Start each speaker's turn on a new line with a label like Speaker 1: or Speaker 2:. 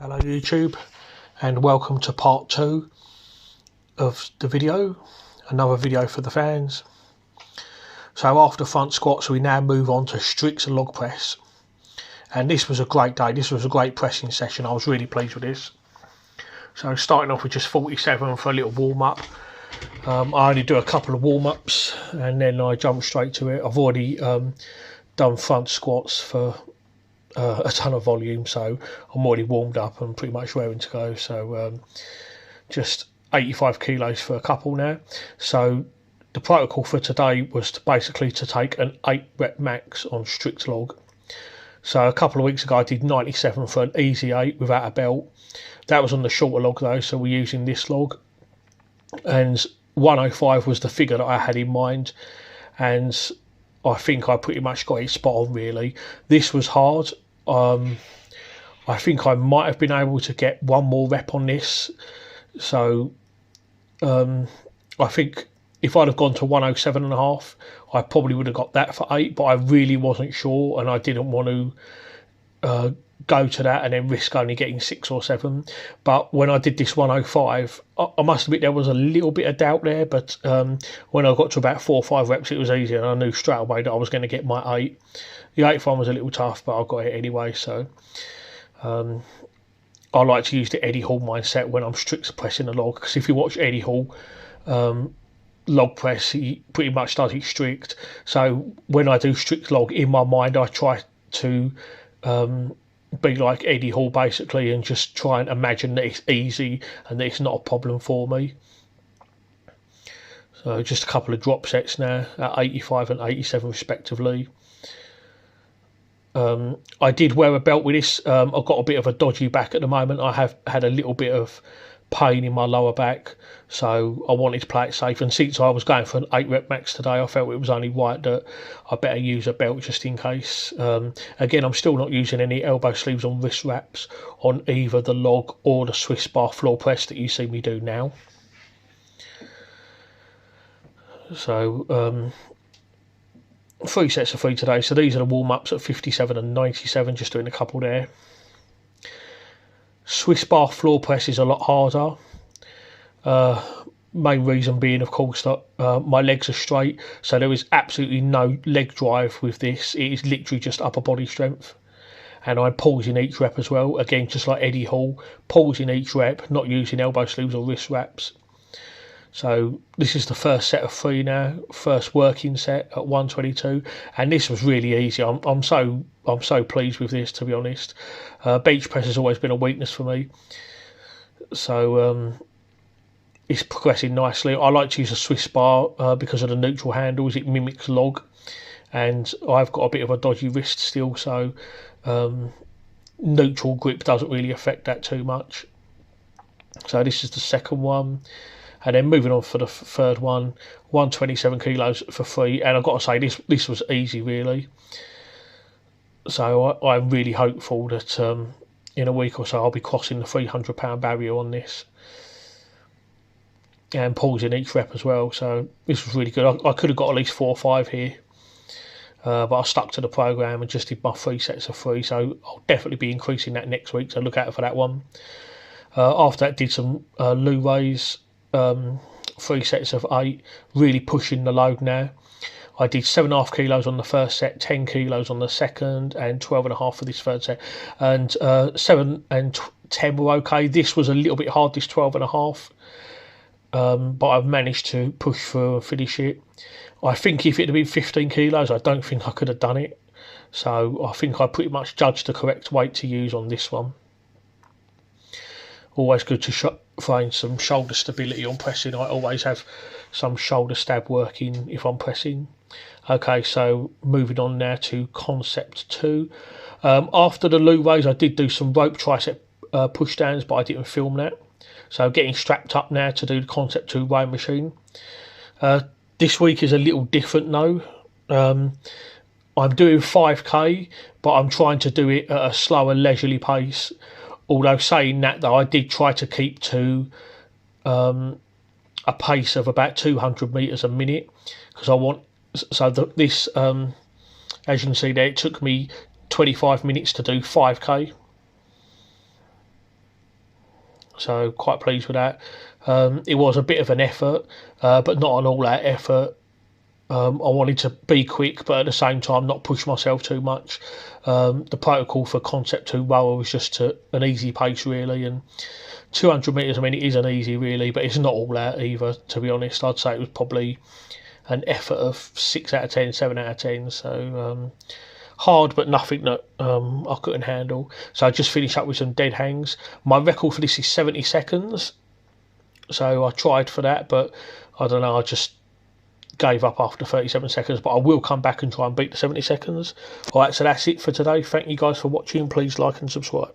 Speaker 1: Hello YouTube, and welcome to part 2 of the video, another video for the fans. So after front squats we now move on to strict log press, and this was a great day. This was a great pressing session. I was really pleased with this. So starting off with just 47 for a little warm up. I only do a couple of warm ups and then I jump straight to it. I've already done front squats for a ton of volume, so I'm already warmed up and pretty much raring to go. So just 85 kilos for a couple now. So the protocol for today was basically to take an 8 rep max on strict log. So a couple of weeks ago I did 97 for an easy 8 without a belt. That was on the shorter log though, so we're using this log, and 105 was the figure that I had in mind, and I think I pretty much got it spot on really. This was hard. I think I might have been able to get one more rep on this. So I think if I'd have gone to 107.5, I probably would have got that for 8, but I really wasn't sure and I didn't want to go to that and then risk only getting 6 or 7. But when I did this 105, I must admit there was a little bit of doubt there, but when I got to about 4 or 5 reps it was easier and I knew straight away that I was going to get my 8. The 8th one was a little tough, but I got it anyway. So I like to use the Eddie Hall mindset when I'm strict pressing a log, because if you watch Eddie Hall log press, he pretty much does it strict. So when I do strict log, in my mind I try to be like Eddie Hall basically, and just try and imagine that it's easy and that it's not a problem for me. So just a couple of drop sets now at 85 and 87 respectively. I did wear a belt with this. I've got a bit of a dodgy back at the moment. I have had a little bit of pain in my lower back, so I wanted to play it safe, and since I was going for an 8 rep max today, I felt it was only right that I better use a belt just in case. Again, I'm still not using any elbow sleeves on wrist wraps on either the log or the Swiss bar floor press that you see me do now. So 3 sets of 3 today. So these are the warm-ups at 57 and 97, just doing a couple there. Swiss bar floor press is a lot harder. Main reason being, of course, that my legs are straight, so there is absolutely no leg drive with this. It is literally just upper body strength, and I pause in each rep as well. Again, just like Eddie Hall, pause in each rep, not using elbow sleeves or wrist wraps. So this is the first set of 3 now, first working set at 122, and this was really easy. I'm so pleased with this, to be honest. Bench press has always been a weakness for me, so it's progressing nicely. I like to use a Swiss bar because of the neutral handles. It mimics log, and I've got a bit of a dodgy wrist still, so neutral grip doesn't really affect that too much. So this is the second one. And then moving on for the third one, 127 kilos for 3. And I've got to say, this was easy, really. So I'm really hopeful that in a week or so I'll be crossing the 300-pound barrier on this. And pausing each rep as well. So this was really good. I could have got at least 4 or 5 here. But I stuck to the programme and just did my 3 sets of 3. So I'll definitely be increasing that next week. So look out for that one. After that, did some loo raise. 3 sets of 8, really pushing the load now. I did 7.5 kilos on the first set, 10 kilos on the second, and 12.5 for this third set. And 7 and 10 were okay. This was a little bit hard, this 12.5, but I've managed to push through and finish it. I think if it had been 15 kilos, I don't think I could have done it. So I think I pretty much judged the correct weight to use on this one. Always good to find some shoulder stability on pressing. I always have some shoulder stab working if I'm pressing. Okay, so moving on now to concept 2. After the loo raise, I did do some rope tricep push downs, but I didn't film that. So getting strapped up now to do the concept 2 weighing machine. This week is a little different though. I'm doing 5k, but I'm trying to do it at a slower, leisurely pace. Although saying that though, I did try to keep to a pace of about 200 metres a minute, because I want, so this as you can see there, it took me 25 minutes to do 5k. so quite pleased with that. It was a bit of an effort, but not an all-out effort. I wanted to be quick, but at the same time not push myself too much. The protocol for Concept 2 rower was just an easy pace really, and 200 metres, I mean, it isn't easy really, but it's not all out either, to be honest. I'd say it was probably an effort of 6 out of 10, 7 out of 10, so hard, but nothing that I couldn't handle. So I just finished up with some dead hangs. My record for this is 70 seconds, so I tried for that, but I don't know, I just gave up after 37 seconds, but I will come back and try and beat the 70 seconds. Alright, so that's it for today. Thank you guys for watching. Please like and subscribe.